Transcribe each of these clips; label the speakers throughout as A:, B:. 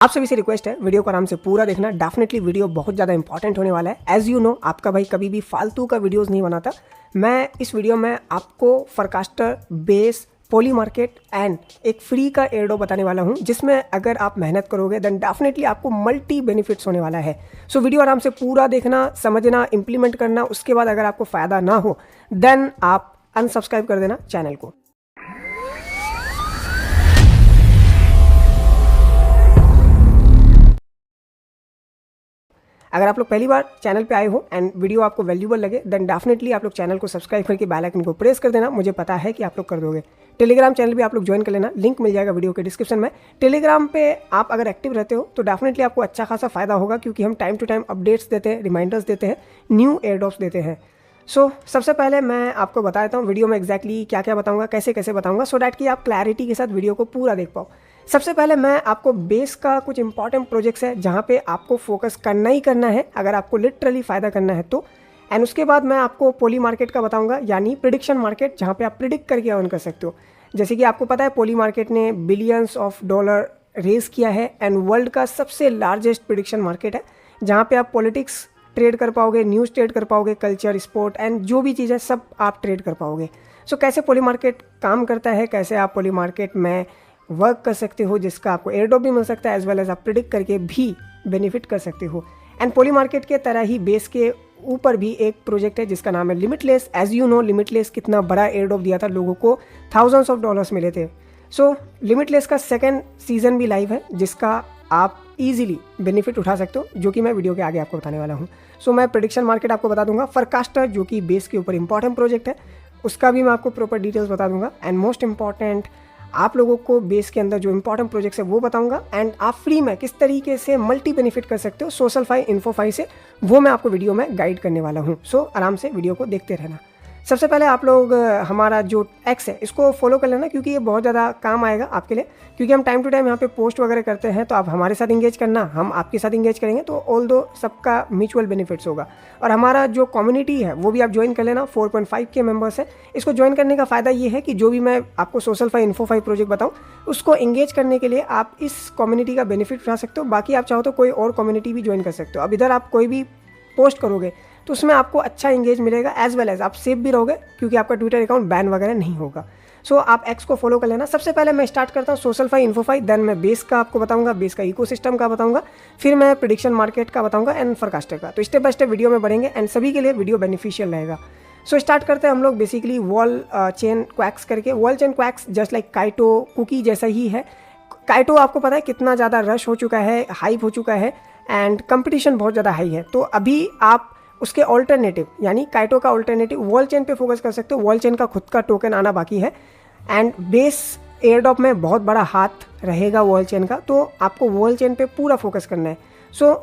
A: आप सभी से रिक्वेस्ट है वीडियो को आराम से पूरा देखना। डेफिनेटली वीडियो बहुत ज़्यादा इंपॉर्टेंट होने वाला है। एज यू नो आपका भाई कभी भी फालतू का वीडियोस नहीं बनाता। मैं इस वीडियो में आपको forecaster, base, Polymarket and एक फ्री का एयरड्रॉप बताने वाला हूं, जिसमें अगर आप मेहनत करोगे देन डेफिनेटली आपको मल्टी बेनिफिट्स होने वाला है। सो वीडियो आराम से पूरा देखना, समझना, इंप्लीमेंट करना। उसके बाद अगर आपको फ़ायदा ना हो देन आप अनसब्सक्राइब कर देना चैनल को। अगर आप लोग पहली बार चैनल पे आए हो एंड वीडियो आपको वैल्यूबल लगे देन डेफिनेटली आप लोग चैनल को सब्सक्राइब करके बेल आइकन को प्रेस कर देना। मुझे पता है कि आप लोग कर दोगे। टेलीग्राम चैनल भी आप लोग ज्वाइन कर लेना, लिंक मिल जाएगा वीडियो के डिस्क्रिप्शन में। टेलीग्राम पे आप अगर एक्टिव रहते हो तो डेफिनेटली आपको अच्छा खासा फायदा होगा, क्योंकि हम टाइम टू टाइम अपडेट्स देते हैं, रिमाइंडर्स देते हैं, न्यू एयरड्रॉप्स देते हैं। सबसे पहले मैं आपको बता देता हूँ वीडियो में एग्जैक्टली क्या क्या बताऊँगा, कैसे कैसे बताऊँगा, सो डैट कि आप क्लैरिटी के साथ वीडियो को पूरा देख पाओ। सबसे पहले मैं आपको बेस का कुछ इंपॉर्टेंट प्रोजेक्ट्स है जहाँ पे आपको फोकस करना ही करना है अगर आपको लिटरली फ़ायदा करना है तो। एंड उसके बाद मैं आपको पोली मार्केट का बताऊंगा, यानी प्रिडिक्शन मार्केट, जहाँ पे आप प्रिडिक्ट करके अर्न कर सकते हो। जैसे कि आपको पता है पोली मार्केट ने बिलियंस ऑफ डॉलर रेज किया है एंड वर्ल्ड का सबसे लार्जेस्ट प्रिडिक्शन मार्केट है, जहाँ पे आप पॉलिटिक्स ट्रेड कर पाओगे, न्यूज़ ट्रेड कर पाओगे, कल्चर, स्पोर्ट एंड जो भी चीज़ है सब आप ट्रेड कर पाओगे। कैसे पोली मार्केट काम करता है, कैसे आप पोली मार्केट में वर्क कर सकते हो, जिसका आपको एयरड्रॉप भी मिल सकता है, एज वेल एज आप प्रिडिक्ट करके भी बेनिफिट कर सकते हो। एंड पोली मार्केट के तरह ही बेस के ऊपर भी एक प्रोजेक्ट है जिसका नाम है Limitless. As you know Limitless कितना बड़ा एयरड्रॉप दिया था, लोगों को थाउजेंड्स ऑफ डॉलर्स मिले थे। लिमिटलेस का सेकेंड सीजन भी लाइव है, जिसका आप इजीली बेनिफिट उठा सकते हो, जो कि मैं वीडियो के आगे आपको बताने वाला हूँ। मैं प्रेडिक्शन मार्केट आपको बता दूंगा, फोरकास्टर जो कि बेस के ऊपर इंपॉर्टेंट प्रोजेक्ट है, उसका भी मैं आपको प्रॉपर डिटेल्स बता दूंगा। एंड मोस्ट इंपॉर्टेंट आप लोगों को बेस के अंदर जो इंपॉर्टेंट प्रोजेक्ट्स है वो बताऊंगा। एंड आप फ्री में किस तरीके से मल्टी बेनिफिट कर सकते हो सोशलफाई, इन्फोफाई से, वो मैं आपको वीडियो में गाइड करने वाला हूँ। आराम से वीडियो को देखते रहना। सबसे पहले आप लोग हमारा जो एक्स है इसको फॉलो कर लेना, क्योंकि ये बहुत ज़्यादा काम आएगा आपके लिए, क्योंकि हम टाइम टू टाइम यहाँ पे पोस्ट वगैरह करते हैं। तो आप हमारे साथ इंगेज करना, हम आपके साथ इंगेज करेंगे, तो ऑल दो सबका म्यूचुअल बेनिफिट्स होगा। और हमारा जो कम्युनिटी है वो भी आप ज्वाइन कर लेना, 4.5 के मेंबर्स हैं। इसको ज्वाइन करने का फ़ायदा ये है कि जो भी मैं आपको सोशलफाई, इन्फोफाई प्रोजेक्ट बताऊँ, उसको इंगेज करने के लिए आप इस कम्युनिटी का बेनिफिट उठा सकते हो। बाकी आप चाहो तो कोई और कम्युनिटी भी ज्वाइन कर सकते हो। अब इधर आप कोई भी पोस्ट करोगे तो उसमें आपको अच्छा इंगेज मिलेगा, एज वेल एज आप सेफ भी रहोगे, क्योंकि आपका ट्विटर अकाउंट बैन वगैरह नहीं होगा। आप एक्स को फॉलो कर लेना। सबसे पहले मैं स्टार्ट करता हूँ सोशलफाई, इन्फोफाई, देन मैं बेस का आपको बताऊंगा, बेस का इकोसिस्टम का बताऊंगा, फिर मैं प्रेडिक्शन मार्केट का बताऊंगा एंड फोरकास्टर का। तो स्टेप बाय स्टेप वीडियो में बढ़ेंगे एंड सभी के लिए वीडियो बेनिफिशियल रहेगा। स्टार्ट करते हैं हम लोग बेसिकली वॉल चेन क्वैक्स करके। Wallchain quacks just like Kaito cookie जैसा ही है। काइटो आपको पता है कितना ज़्यादा रश हो चुका है, हाइप हो चुका है एंड कंपटीशन बहुत ज़्यादा हाई है। तो अभी आप उसके ऑल्टरनेटिव, यानी काइटो का ऑल्टरनेटिव वॉल चेन पे फोकस कर सकते हो। वॉल चेन का खुद का टोकन आना बाकी है एंड बेस एयरड्रॉप में बहुत बड़ा हाथ रहेगा वॉल चेन का, तो आपको वॉल चेन पे पूरा फोकस करना है।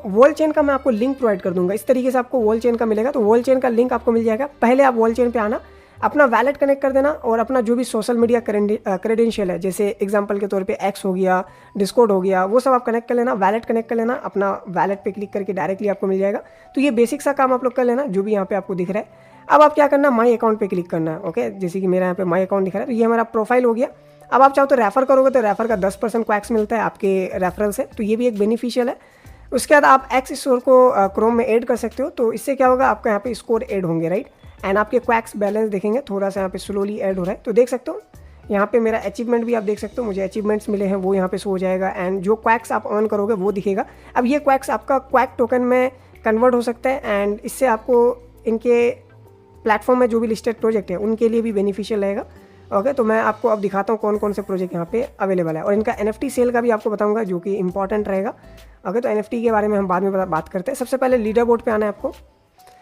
A: वॉल चेन का मैं आपको लिंक प्रोवाइड कर दूंगा, इस तरीके से आपको वॉल चेन का मिलेगा। तो वॉल चेन का लिंक आपको मिल जाएगा। पहले आप वॉल चेन पे आना, अपना वैलेट कनेक्ट कर देना और अपना जो भी सोशल मीडिया क्रेडेंशियल है, जैसे एग्जांपल के तौर पे एक्स हो गया, डिस्कॉर्ड हो गया, वो सब आप कनेक्ट कर लेना, वैलेट कनेक्ट कर लेना। अपना वैलेट पे क्लिक करके डायरेक्टली आपको मिल जाएगा। तो ये बेसिक सा काम आप लोग कर लेना, जो भी यहाँ पे आपको दिख रहा है। अब आप क्या करना, माई अकाउंट पे क्लिक करना है। ओके, जैसे कि मेरा यहाँ पे माई अकाउंट दिख रहा है, तो ये हमारा प्रोफाइल हो गया। अब आप चाहो तो रेफर करोगे तो रेफर का 10% क्वैक्स मिलता है आपके रेफरल से, तो ये भी एक बेनिफिशियल है। उसके बाद आप एक्स स्कोर को क्रोम में ऐड कर सकते हो। तो इससे क्या होगा, आपका यहाँ पे स्कोर ऐड होंगे, राइट। एंड आपके क्वैक्स बैलेंस देखेंगे, थोड़ा सा यहाँ पे स्लोली ऐड हो रहा है। तो देख सकते हो यहाँ पे मेरा अचीवमेंट भी आप देख सकते हो, मुझे अचीवमेंट्स मिले हैं, वो यहाँ पे शो हो जाएगा एंड जो क्वैक्स आप अर्न करोगे वो दिखेगा। अब ये क्वैक्स आपका क्वैक टोकन में कन्वर्ट हो सकता है एंड इससे आपको इनके प्लेटफॉर्म में जो भी लिस्टेड प्रोजेक्ट है उनके लिए भी बेनिफिशियल रहेगा। ओके, तो मैं आपको अब दिखाता हूँ कौन कौन से प्रोजेक्ट यहाँ पे अवेलेबल है, और इनका NFT सेल का भी आपको बताऊँगा, जो कि इंपॉर्टेंट रहेगा। ओके, तो NFT के बारे में हम बाद में बात करते हैं। सबसे पहले लीडर बोर्ड पे आना है आपको।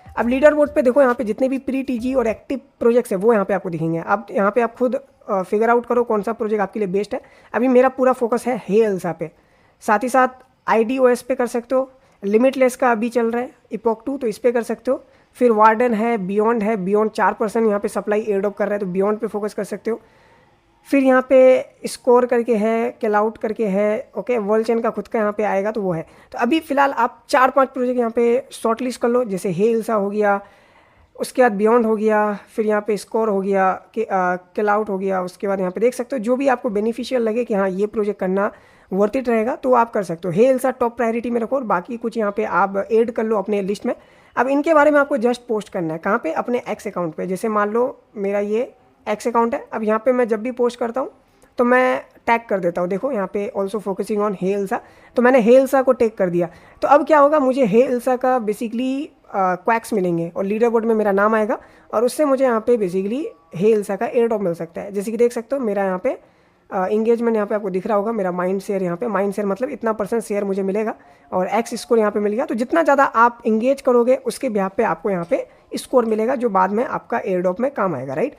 A: अब लीडर बोर्ड पे देखो, यहाँ पे जितने भी प्री टीजी और एक्टिव प्रोजेक्ट्स है वो यहाँ पे आपको दिखेंगे। अब यहाँ पे आप खुद फिगर आउट करो कौन सा प्रोजेक्ट आपके लिए बेस्ट है। अभी मेरा पूरा फोकस है हेल्सा पे, साथ ही साथ IDOS पे कर सकते हो। लिमिटलेस का अभी चल रहा है इपॉक 2, तो इस पर कर सकते हो। फिर वार्डन है, बियॉन्ड है, बियॉन्ड 4% यहाँ पे सप्लाई एयरड्रॉप कर रहा है, तो बियॉन्ड पे फोकस कर सकते हो। फिर यहाँ पे स्कोर करके है, कैलाउट करके है। ओके, वर्ल्ड चेन का खुद का यहाँ पे आएगा, तो वो है। तो अभी फिलहाल आप 4-5 प्रोजेक्ट यहाँ पे शॉर्ट लिस्ट कर लो, जैसे हेल्सा हो गया, उसके बाद बियॉन्ड हो गया, फिर यहाँ पे स्कोर हो गया, कैलाउट हो गया। उसके बाद यहाँ पे देख सकते हो जो भी आपको बेनिफिशियल लगे कि हाँ ये प्रोजेक्ट करना वर्थ इट रहेगा तो आप कर सकते हो। हे एल्सा टॉप प्रायोरिटी में रखो और बाकी कुछ यहाँ पे आप ऐड कर लो अपने लिस्ट में। अब इनके बारे में आपको जस्ट पोस्ट करना है, कहाँ पे, अपने एक्स अकाउंट पे। जैसे मान लो मेरा ये एक्स अकाउंट है, अब यहाँ पे मैं जब भी पोस्ट करता हूँ तो मैं टैग कर देता हूँ, देखो यहाँ पे also focusing on hey Elsa, तो मैंने हे एल्सा को टैग कर दिया। तो अब क्या होगा, मुझे हे एल्सा का बेसिकली क्वैक्स मिलेंगे और लीडर बोर्ड में मेरा नाम आएगा और उससे मुझे यहाँ पे बेसिकली हे एल्सा का एयर ड्रॉप मिल सकता है। जैसे कि देख सकते हो मेरा यहाँ पे इंगेजमेंट यहाँ पे आपको दिख रहा होगा, मेरा माइंड शेयर यहाँ पे, माइंड शेयर मतलब इतना % शेयर मुझे मिलेगा और एक्स स्कोर यहाँ पे मिल गया। तो जितना ज़्यादा आप इंगेज करोगे उसके बिहाफ पे आपको यहाँ पे स्कोर मिलेगा जो बाद में आपका एयर ड्रॉप में काम आएगा, राइट।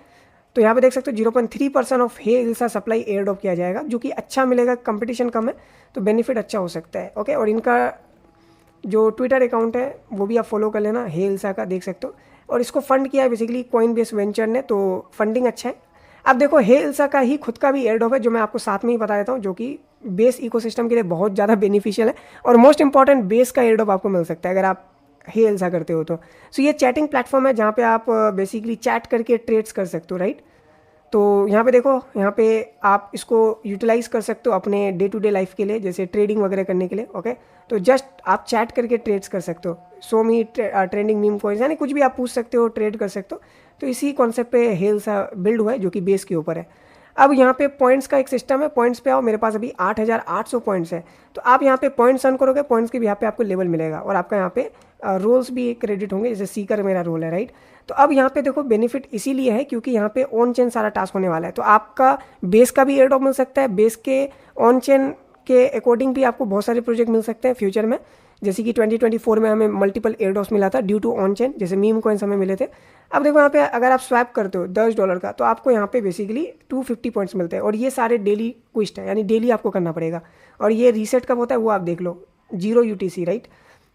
A: तो यहाँ पे देख सकते हो 0.3% of hey Elsa supply airdrop किया जाएगा, जो कि अच्छा मिलेगा, कंपटीशन कम है तो बेनिफिट अच्छा हो सकता है। ओके, और इनका जो ट्विटर अकाउंट है वो भी आप फॉलो कर लेना, हे एल्सा का, देख सकते हो। और इसको फंड किया है बेसिकली कॉइनबेस वेंचर ने, तो फंडिंग अच्छा है। अब देखो हे एल्सा का ही खुद का भी एयर ड्रॉप है जो मैं आपको साथ में ही बता देता हूँ, जो कि बेस इकोसिस्टम के लिए बहुत ज़्यादा बेनिफिशियल है और मोस्ट इंपॉर्टेंट बेस का एयर ड्रॉप आपको मिल सकता है अगर आप हे एल्सा करते हो तो। सो ये चैटिंग प्लेटफॉर्म है जहाँ पे आप बेसिकली चैट करके ट्रेड्स कर सकते हो, राइट। तो यहाँ पे देखो, यहाँ पे आप इसको यूटिलाइज़ कर सकते हो अपने डे टू डे लाइफ के लिए, जैसे ट्रेडिंग वगैरह करने के लिए। ओके, तो जस्ट आप चैट करके ट्रेड्स कर सकते हो, सो मी ट्रेंडिंग मीम कॉइन्स, यानी कुछ भी आप पूछ सकते हो, ट्रेड कर सकते हो। तो इसी कॉन्सेप्ट पे हे एल्सा बिल्ड हुआ है जो कि बेस के ऊपर है। अब यहाँ पे पॉइंट्स का एक सिस्टम है, पॉइंट्स पे आओ, मेरे पास अभी 8800 पॉइंट्स है। तो आप यहाँ पे पॉइंट्स अर्न करोगे, पॉइंट्स के भी यहाँ पे आपको लेवल मिलेगा और आपका यहाँ पे रोल्स भी क्रेडिट होंगे, जैसे सीकर मेरा रोल है, राइट। तो अब यहाँ पे देखो बेनिफिट इसीलिए है क्योंकि यहाँ पे ऑन चेन सारा टास्क होने वाला है, तो आपका बेस का भी एयर ड्रॉप मिल सकता है, बेस के ऑन चेन के अकॉर्डिंग भी आपको बहुत सारे प्रोजेक्ट मिल सकते हैं फ्यूचर में। जैसे कि 2024 में हमें मल्टीपल एयर ड्रॉप्स मिला था ड्यू टू ऑन चेन, जैसे मीम कॉइन्स हमें मिले थे। अब देखो यहाँ पे अगर आप स्वैप करते हो $10 का तो आपको यहाँ पे बेसिकली 250 पॉइंट्स मिलते हैं और ये सारे डेली क्विस्ट है, यानी डेली आपको करना पड़ेगा। और ये रीसेट कब होता है वो आप देख लो, 0 UTC, राइट।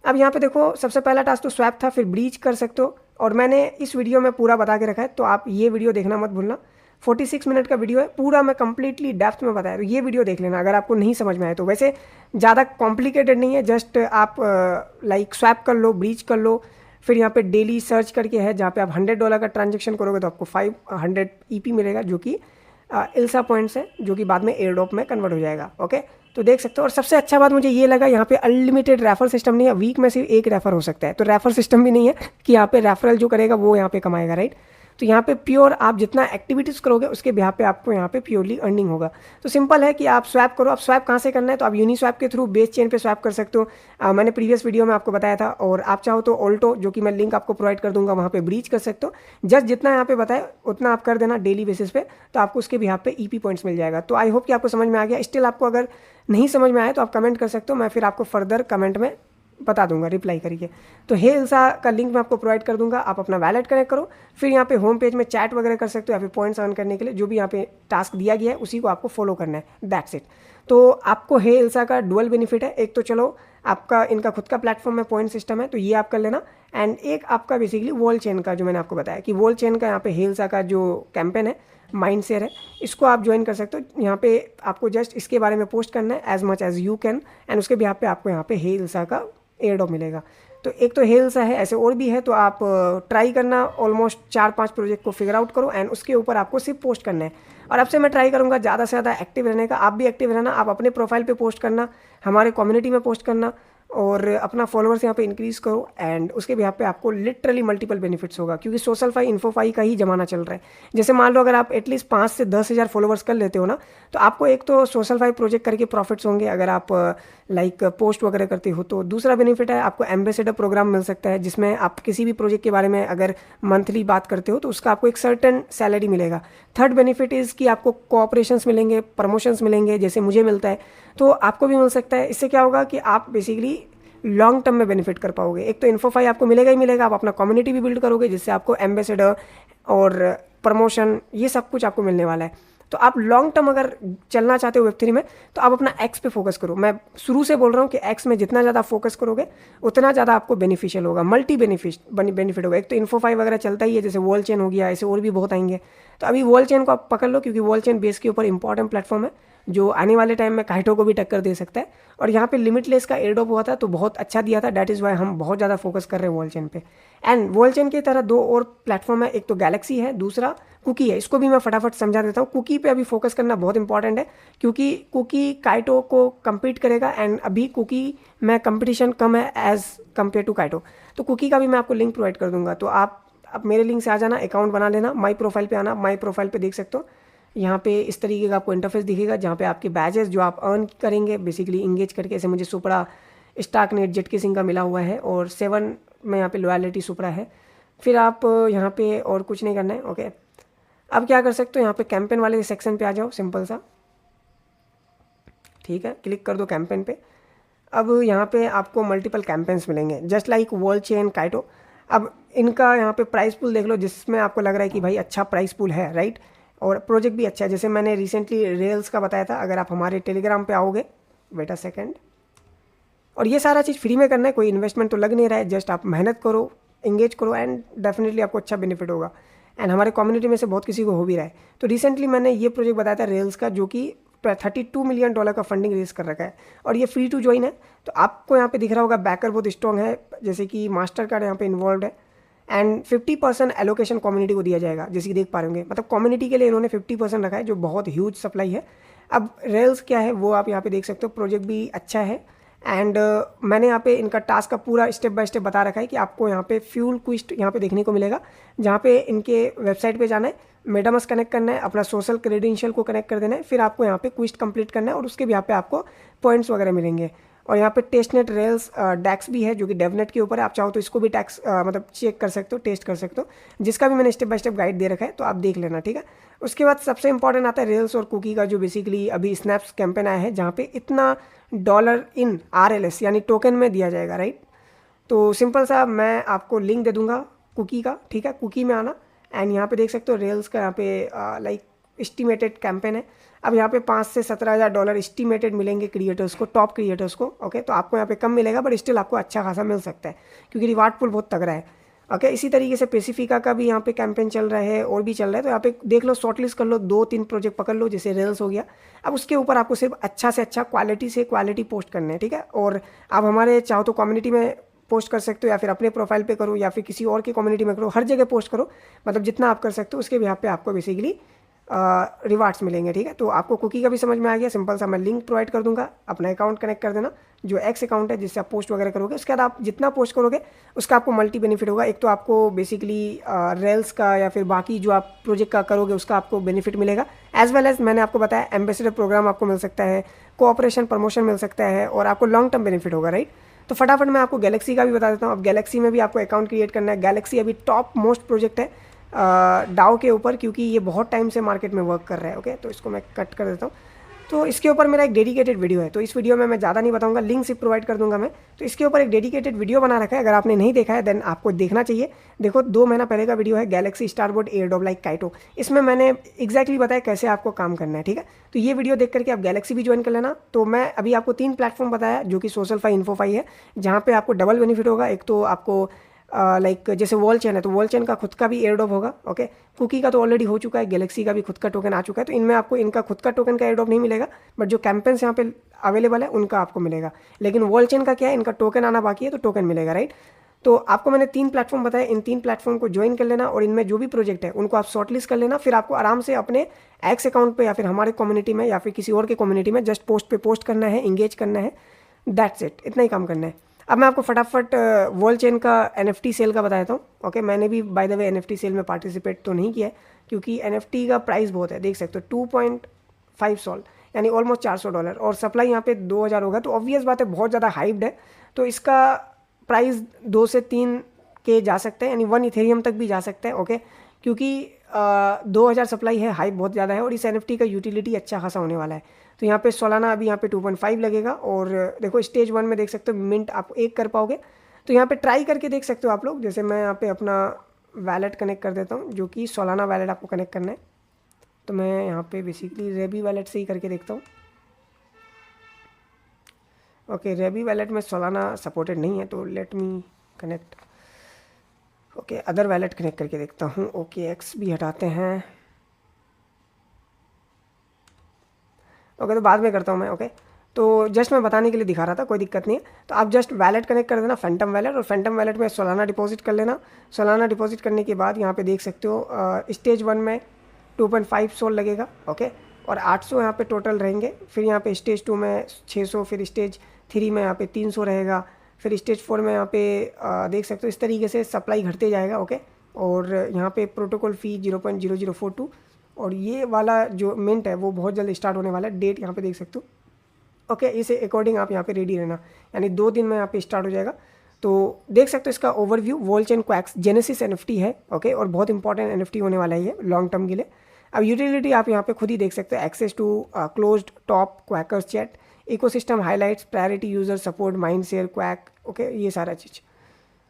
A: अब यहाँ पे देखो सबसे पहला टास्क तो स्वैप था, फिर ब्रीच कर सकते हो और मैंने इस वीडियो में पूरा बता के रखा है, तो आप ये वीडियो देखना मत भूलना। 46 मिनट का वीडियो है, पूरा मैं कंप्लीटली डेप्थ में बताया, तो ये वीडियो देख लेना अगर आपको नहीं समझ में आए तो। वैसे ज़्यादा कॉम्प्लिकेटेड नहीं है, जस्ट आप लाइक स्वैप कर लो, ब्रीच कर लो, फिर यहाँ पे डेली सर्च करके है जहाँ पे आप $100 का ट्रांजेक्शन करोगे तो आपको 500 EP मिलेगा, जो कि एल्सा पॉइंट्स है, जो कि बाद में एयर ड्रॉप में कन्वर्ट हो जाएगा। ओके, तो देख सकते हो। और सबसे अच्छा बात मुझे ये लगा, यहाँ पे अनलिमिटेड रेफर सिस्टम नहीं है, वीक में सिर्फ एक रेफर हो सकता है, तो रेफर सिस्टम भी नहीं है कि यहाँ पे रेफरल जो करेगा वो यहाँ पे कमाएगा, राइट। तो यहाँ पे प्योर आप जितना एक्टिविटीज़ करोगे उसके बिहाफ पे आपको यहाँ पे प्योरली अर्निंग होगा। तो सिंपल है कि आप स्वैप करो। आप स्वैप कहाँ से करना है, तो आप यूनिस्वैप के थ्रू बेस चेन पे स्वैप कर सकते हो, मैंने प्रीवियस वीडियो में आपको बताया था। और आप चाहो तो ऑल्टो, जो कि मैं लिंक आपको प्रोवाइड कर दूंगा, वहाँ पे ब्रीच कर सकते हो। जस्ट जितना यहाँ पे बताया उतना आप कर देना डेली बेसिस पे, तो आपको उसके बिहाफ पे EP पॉइंट्स मिल जाएगा। तो आई होप कि आपको समझ में आ गया। स्टिल आपको अगर नहीं समझ में आया तो आप कमेंट कर सकते हो, मैं फिर आपको फर्दर कमेंट में बता दूंगा रिप्लाई करिए। तो हे एल्सा का लिंक मैं आपको प्रोवाइड कर दूंगा, आप अपना वैलेट कनेक्ट करो, फिर यहाँ पे होम पेज में चैट वगैरह कर सकते हो या फिर पॉइंट्स अर्न करने के लिए जो भी यहाँ पे टास्क दिया गया है उसी को आपको फॉलो करना है, दैट्स इट। तो आपको हे एल्सा का डुअल बेनिफिट है, एक तो चलो आपका इनका खुद का प्लेटफॉर्म में पॉइंट सिस्टम है, तो ये आप कर लेना। एंड एक आपका बेसिकली वॉल चेन का, जो मैंने आपको बताया कि वॉल चेन का यहाँ पे हे एल्सा का जो कैंपेन है, माइंड शेयर है, इसको आप ज्वाइन कर सकते हो। यहाँ पे आपको जस्ट इसके बारे में पोस्ट करना है as much as you can, and उसके भी पे आपको यहाँ पे हे एल्सा का एयर ड्रॉप मिलेगा। तो एक तो हे एल्सा है, ऐसे और भी है, तो आप ट्राई करना, ऑलमोस्ट 4-5 प्रोजेक्ट को फिगर आउट करो एंड उसके ऊपर आपको सिर्फ पोस्ट करना है। और अब से मैं ट्राई करूँगा ज़्यादा से ज़्यादा एक्टिव रहने का, आप भी एक्टिव रहना, आप अपने प्रोफाइल पे पोस्ट करना, हमारे कम्युनिटी में पोस्ट करना और अपना फॉलोअर्स यहाँ पे इंक्रीज़ करो। एंड उसके भी यहाँ पे आपको लिटरली मल्टीपल बेनिफिट्स होगा, क्योंकि सोशलफाई इन्फोफाई का ही जमाना चल रहा है। जैसे मान लो अगर आप एटलीस्ट 5 से 10 हज़ार फॉलोअर्स कर लेते हो ना, तो आपको एक तो सोशलफाई प्रोजेक्ट करके प्रॉफिट्स होंगे अगर आप लाइक पोस्ट वगैरह करते हो। तो दूसरा बेनिफिट है आपको एम्बेसडर प्रोग्राम मिल सकता है, जिसमें आप किसी भी प्रोजेक्ट के बारे में अगर मंथली बात करते हो तो उसका आपको एक सर्टेन सैलरी मिलेगा। थर्ड बेनिफिट इज़ कि आपको कोऑपरेशंस मिलेंगे, प्रमोशंस मिलेंगे, जैसे मुझे मिलता है तो आपको भी मिल सकता है। इससे क्या होगा कि आप बेसिकली लॉन्ग टर्म में बेनिफिट कर पाओगे। एक तो इन्फोफाई आपको मिलेगा ही मिलेगा, आप अपना कम्युनिटी भी बिल्ड करोगे जिससे आपको एम्बेसडर और प्रमोशन ये सब कुछ आपको मिलने वाला है। तो आप लॉन्ग टर्म अगर चलना चाहते हो वेब3 में तो आप अपना एक्स पे फोकस करो। मैं शुरू से बोल रहा हूँ कि एक्स में जितना ज़्यादा फोकस करोगे उतना ज़्यादा आपको बेनिफिशियल होगा, मल्टी बेनिफिट होगा। एक तो इन्फोफाई वगैरह चलता ही है, जैसे वॉल चेन हो गया, ऐसे और भी बहुत आएंगे। तो अभी वॉल चेन को आप पकड़ लो, क्योंकि वॉल चेन बेस के ऊपर इंपॉर्टेंट प्लेटफॉर्म है। जो आने वाले टाइम में काइटो को भी टक्कर दे सकता है। और यहाँ पे लिमिटलेस का एयर ड्रॉप हुआ था तो बहुत अच्छा दिया था, दैट इज़ वाई हम बहुत ज़्यादा फोकस कर रहे हैं वॉलचेन पे। एंड वॉलचेन की तरह दो और प्लेटफॉर्म है, एक तो गैलेक्सी है, दूसरा कुकी है। इसको भी मैं फटाफट समझा देता हूँ। कुकी पे अभी फोकस करना बहुत इंपॉर्टेंट है क्योंकि कुकी काइटो को कम्पीट करेगा एंड अभी कुकी में कंपटीशन कम है एज़ कम्पेयर टू काइटो। तो कुकी का भी मैं आपको लिंक प्रोवाइड कर दूंगा, तो आप मेरे लिंक से आ जाना, अकाउंट बना लेना, माई प्रोफाइल पे आना। माई प्रोफाइल पे देख सकते हो यहाँ पे इस तरीके का आपको इंटरफेस दिखेगा जहाँ पे आपके बैजेस जो आप अर्न करेंगे बेसिकली इंगेज करके। ऐसे मुझे सुपड़ा स्टार्कनेट जेट किसिंग का मिला हुआ है और 7 में यहाँ पे लॉयलिटी सुपड़ा है। फिर आप यहाँ पे और कुछ नहीं करना है। ओके, अब क्या कर सकते हो, यहाँ पे कैंपेन वाले सेक्शन पे आ जाओ, सिंपल सा, ठीक है, क्लिक कर दो कैंपेन पे। अब यहाँ पे आपको मल्टीपल कैंपेन्स मिलेंगे जस्ट लाइक वॉलचेन काइटो। अब इनका यहाँ पे प्राइस पूल देख लो जिसमें आपको लग रहा है कि भाई अच्छा प्राइस पूल है, राइट, और प्रोजेक्ट भी अच्छा है। जैसे मैंने रिसेंटली रेल्स का बताया था, अगर आप हमारे टेलीग्राम पे आओगे, वेट अ सेकेंड, और ये सारा चीज़ फ्री में करना है, कोई इन्वेस्टमेंट तो लग नहीं रहा है, जस्ट आप मेहनत करो, इंगेज करो एंड डेफिनेटली आपको अच्छा बेनिफिट होगा। एंड हमारे कम्युनिटी में से बहुत किसी को हो भी रहा है। तो रिसेंटली मैंने ये प्रोजेक्ट बताया था रेल्स का, जो कि $32 मिलियन का फंडिंग रेज कर रखा है और ये फ्री टू ज्वाइन है। तो आपको यहाँ पे दिख रहा होगा बैकर बहुत स्ट्रॉन्ग है, जैसे कि मास्टर कार्ड यहाँ पे इन्वॉल्व है एंड 50% एलोकेशन कम्युनिटी को दिया जाएगा, जैसे कि देख पा रहे होंगे। मतलब कम्युनिटी के लिए इन्होंने 50% रखा है, जो बहुत ह्यूज सप्लाई है। अब रेल्स क्या है वो आप यहाँ पे देख सकते हो, प्रोजेक्ट भी अच्छा है एंड मैंने यहाँ पे इनका टास्क का पूरा स्टेप बाय स्टेप बता रखा है कि आपको यहाँ पे फ्यूल क्विस्ट यहाँ पे देखने को मिलेगा, जहाँ पे इनके वेबसाइट पे जाना है, मेटामास्क कनेक्ट करना है, अपना सोशल क्रेडेंशियल को कनेक्ट कर देना है, फिर आपको यहाँ पे क्विस्ट कंप्लीट करना है और उसके भी यहाँ पे आपको पॉइंट्स वगैरह मिलेंगे। और यहाँ पे टेस्टनेट रेल्स डैक्स भी है जो कि डेवनेट के ऊपर है, आप चाहो तो इसको भी टैक्स मतलब चेक कर सकते हो, टेस्ट कर सकते हो, जिसका भी मैंने स्टेप बाय स्टेप गाइड दे रखा है, तो आप देख लेना, ठीक है। उसके बाद सबसे इंपॉर्टेंट आता है रेल्स और कुकी का, जो बेसिकली अभी स्नैप्स कैंपेन आया है जहाँ पे इतना डॉलर इन RLS यानी टोकन में दिया जाएगा, राइट। तो सिंपल सा मैं आपको लिंक दे दूंगा कुकी का, ठीक है, कुकी में आना एंड यहाँ पे देख सकते हो रेल्स का यहाँ पे लाइक एस्टिमेटेड कैंपेन है। अब यहाँ पे 5 से 17 हज़ार डॉलर एस्टिमेटेड मिलेंगे क्रिएटर्स को, टॉप क्रिएटर्स को। ओके, तो आपको यहाँ पे कम मिलेगा बट स्टिल आपको अच्छा खासा मिल सकता है क्योंकि रिवार्ड पूल बहुत तगड़ा है। ओके, इसी तरीके से पेसिफिका का भी यहाँ पे कैंपेन चल रहा है और भी चल रहा है। तो यहाँ पे देख लो, शॉर्टलिस्ट कर लो, 2-3 प्रोजेक्ट पकड़ लो, जैसे रेल्स हो गया। अब उसके ऊपर आपको सिर्फ अच्छा से अच्छा क्वालिटी से क्वालिटी पोस्ट करना है, ठीक है। और आप हमारे चाहो तो कम्युनिटी में पोस्ट कर सकते हो या फिर अपने प्रोफाइल पे करो या फिर किसी और की कम्युनिटी में करो, हर जगह पोस्ट करो, मतलब जितना आप कर सकते हो उसके भी यहाँ पे आपको बेसिकली रिवार्ड्स मिलेंगे, ठीक है। तो आपको कुकी का भी समझ में आ गया, सिंपल सा मैं लिंक प्रोवाइड कर दूंगा, अपना अकाउंट कनेक्ट कर देना, जो एक्स अकाउंट है जिससे आप पोस्ट वगैरह करोगे। उसके बाद आप जितना पोस्ट करोगे उसका आपको मल्टी बेनिफिट होगा। एक तो आपको बेसिकली रेल्स का या फिर बाकी जो आप प्रोजेक्ट का करोगे उसका आपको बेनिफिट मिलेगा, एज वेल एज मैंने आपको बताया एम्बेसडर प्रोग्राम आपको मिल सकता है, कोऑपरेशन प्रमोशन मिल सकता है और आपको लॉन्ग टर्म बेनिफिट होगा, राइट। तो फटाफट मैं आपको गैलेक्सी का भी बता देता हूँ। अब गैलेक्सी में भी आपको अकाउंट क्रिएट करना है। गैलेक्सी अभी टॉप मोस्ट प्रोजेक्ट है डाओ के ऊपर, क्योंकि ये बहुत टाइम से मार्केट में वर्क कर रहा है। ओके, तो इसको मैं कट कर देता हूँ। तो इसके ऊपर मेरा एक डेडिकेटेड वीडियो है, तो इस वीडियो में मैं ज़्यादा नहीं बताऊंगा, लिंक सिर्फ प्रोवाइड कर दूंगा मैं। तो इसके ऊपर एक डेडिकेटेड वीडियो बना रखा है, अगर आपने नहीं देखा है देन आपको देखना चाहिए। देखो 2 महीना पहले का वीडियो है, Galaxy starboard airdrop like Kyoto. इसमें मैंने एक्जैक्टली बताया कैसे आपको काम करना है, ठीक है। तो ये वीडियो देख करके आप गैलेक्सी भी ज्वाइन कर लेना। तो मैं अभी आपको 3 प्लेटफॉर्म बताया जो कि सोशलफाई, इन्फोफाई है, जहाँ पे आपको डबल बेनिफिट होगा। एक तो आपको लाइक जैसे वॉलचेन है तो वॉलचेन का खुद का भी एयरड्रॉप होगा। ओके, कुकी का तो ऑलरेडी हो चुका है, गैलेक्सी का भी खुद का टोकन आ चुका है, तो इनमें आपको इनका खुद का टोकन का एयरड्रॉप नहीं मिलेगा, बट जो कैंपेन्स यहाँ पे अवेलेबल है उनका आपको मिलेगा। लेकिन वॉलचेन का क्या है, इनका टोकन आना बाकी है, तो टोकन मिलेगा, राइट। तो आपको मैंने 3 प्लेटफॉर्म बताए, इन 3 प्लेटफॉर्म को ज्वाइन कर लेना और इनमें जो भी प्रोजेक्ट है उनको आप शॉर्टलिस्ट कर लेना। फिर आपको आराम से अपने एक्स अकाउंट पे या फिर हमारे कम्युनिटी में या फिर किसी और के कम्युनिटी में जस्ट पोस्ट पे पोस्ट करना है, इंगेज करना है, दैट्स इट, इतना ही काम करना है। अब मैं आपको फटाफट वॉलचेन का NFT सेल का बताता हूँ। ओके, मैंने भी by the way NFT sale में पार्टिसिपेट तो नहीं किया है क्योंकि NFT का प्राइस बहुत है, देख सकते हो 2.5 सोल यानी ऑलमोस्ट $400 और सप्लाई यहाँ पे 2000 होगा, तो ऑब्वियस बात है बहुत ज़्यादा हाइप्ड है। तो इसका प्राइस 2 से 3 के जा सकते हैं, यानी 1 इथेरियम तक भी जा सकते हैं। ओके, क्योंकि 2000 सप्लाई है, हाइप बहुत ज़्यादा है और इस NFT का यूटिलिटी अच्छा खासा होने वाला है। तो यहाँ पे सोलाना अभी यहाँ पे 2.5 लगेगा और देखो स्टेज 1 में देख सकते हो मिंट आप 1 कर पाओगे। तो यहाँ पे ट्राई करके देख सकते हो आप लोग। जैसे मैं यहाँ पे अपना वैलेट कनेक्ट कर देता हूँ, जो कि सोलाना वैलेट आपको कनेक्ट करना है। तो मैं यहाँ पे बेसिकली रेबी वैलेट से ही करके देखता हूँ। ओके, रेबी वैलेट में सोलाना सपोर्टेड नहीं है, तो let me connect. Okay, other wallet connect करके देखता हूँ। ओके, एक्स भी हटाते हैं। ओके, तो बाद में करता हूँ मैं। ओके, तो जस्ट मैं बताने के लिए दिखा रहा था, कोई दिक्कत नहीं है। तो आप जस्ट वैलेट कनेक्ट कर देना, फैंटम वैलेट, और फैंटम वैलेट में सोलाना डिपॉजिट कर लेना। सोलाना डिपॉजिट करने के बाद यहाँ पे देख सकते हो स्टेज 1 में 2.5 सोल लगेगा। ओके, और 800 यहाँ पे टोटल रहेंगे। फिर यहाँ पे स्टेज 2 में 600, फिर स्टेज 3 में यहाँ पे 300 रहेगा, फिर स्टेज 4 में यहाँ पे देख सकते हो इस तरीके से सप्लाई घटते जाएगा। ओके, और यहाँ पे प्रोटोकॉल फ़ी 0.0042, और ये वाला जो मिंट है वो बहुत जल्द स्टार्ट होने वाला है। डेट यहाँ पे देख सकते हो। ओके, इसे अकॉर्डिंग आप यहाँ पे रेडी रहना, यानी 2 दिन में यहाँ पे स्टार्ट हो जाएगा। तो देख सकते हो इसका ओवरव्यू, वोलचेन क्वैक्स जेनेसिस NFT है। ओके, और बहुत इंपॉर्टेंट NFT होने वाला है ये लॉन्ग टर्म के लिए। अब यूटिलिटी आप यहाँ पे खुद ही देख सकते हो, access to closed top quackers chat, ecosystem highlights, priority user support, mind share quack. Okay, ये सारा चीज़।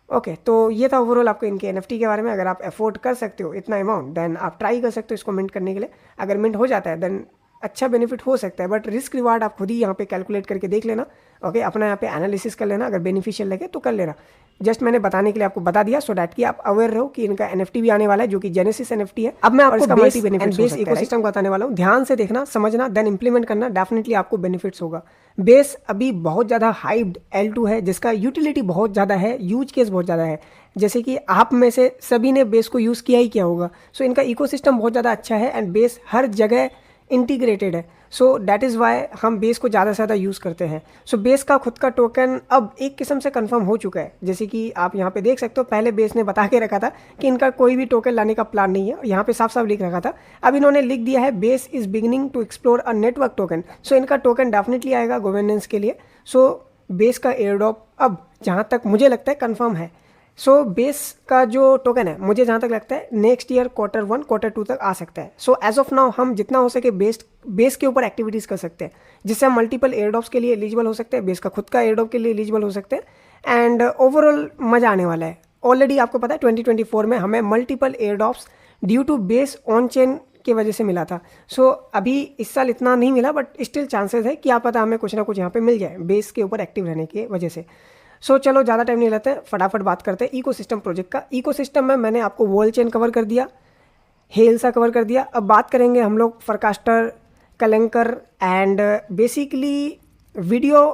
A: ओके, तो ये था ओवरऑल आपको इनके NFT के बारे में। अगर आप अफोर्ड कर सकते हो इतना अमाउंट, देन आप ट्राई कर सकते हो इसको मिंट करने के लिए। अगर मिंट हो जाता है देन अच्छा बेनिफिट हो सकता है, बट रिस्क रिवार्ड आप खुद ही यहाँ पे कैलकुलेट करके देख लेना। ओके, अपना यहाँ पे एनालिसिस कर लेना, अगर बेनिफिशियल लगे तो कर लेना। जस्ट मैंने बताने के लिए आपको बता दिया, सो डैट कि आप अवेयर रहो कि इनका NFT भी आने वाला है, जो कि जेनेसिस NFT है। अब मैं आपको मल्टी बेनिफिट्स बेस इकोसिस्टम को बताने वाला हूँ। ध्यान से देखना, समझना, देन इंप्लीमेंट करना, डेफिनेटली आपको बेनिफिट्स होगा। बेस अभी बहुत ज़्यादा हाइप्ड L2 है, जिसका यूटिलिटी बहुत ज़्यादा है, यूज केस बहुत ज़्यादा है। जैसे कि आप में से सभी ने बेस को यूज़ किया ही किया होगा। सो इनका इकोसिस्टम बहुत ज़्यादा अच्छा है एंड बेस हर जगह इंटीग्रेटेड है। सो डैट इज़ वाई हम बेस को ज़्यादा से ज़्यादा यूज़ करते हैं। सो बेस का खुद का टोकन अब एक किस्म से कंफर्म हो चुका है। जैसे कि आप यहाँ पे देख सकते हो, पहले बेस ने बता के रखा था कि इनका कोई भी टोकन लाने का प्लान नहीं है, यहाँ पे साफ साफ लिख रखा था। अब इन्होंने लिख दिया है base is beginning to explore a network token. So इनका टोकन डेफिनेटली आएगा गवर्नेंस के लिए। सो बेस का एयरड्रॉप अब जहाँ तक मुझे लगता है कंफर्म है। सो बेस का जो टोकन है, मुझे जहाँ तक लगता है नेक्स्ट ईयर Q1 Q2 तक आ सकता है। सो एज ऑफ नाउ हम जितना हो सके बेस के ऊपर एक्टिविटीज़ कर सकते हैं, जिससे हम मल्टीपल एयरड्रॉप्स के लिए एलिजिबल हो सकते हैं, बेस का खुद का एयरड्रॉप के लिए एलिजिबल हो सकते हैं। एंड ओवरऑल मज़ा आने वाला है। ऑलरेडी आपको पता है 2024 में हमें multiple airdrops due to Base on chain की वजह से मिला था। सो अभी इस साल इतना नहीं मिला, बट स्टिल चांसेस है कि आप पता हमें कुछ ना कुछ यहाँ पे मिल जाए बेस के ऊपर एक्टिव रहने की वजह से। सो चलो ज़्यादा टाइम नहीं लेते हैं, फटाफट बात करते हैं इकोसिस्टम प्रोजेक्ट का। इकोसिस्टम में मैंने आपको वॉल चेन कवर कर दिया, हेल्सा कवर कर दिया। अब बात करेंगे हम लोग फॉरकास्टर, कलेंकर एंड बेसिकली वीडियो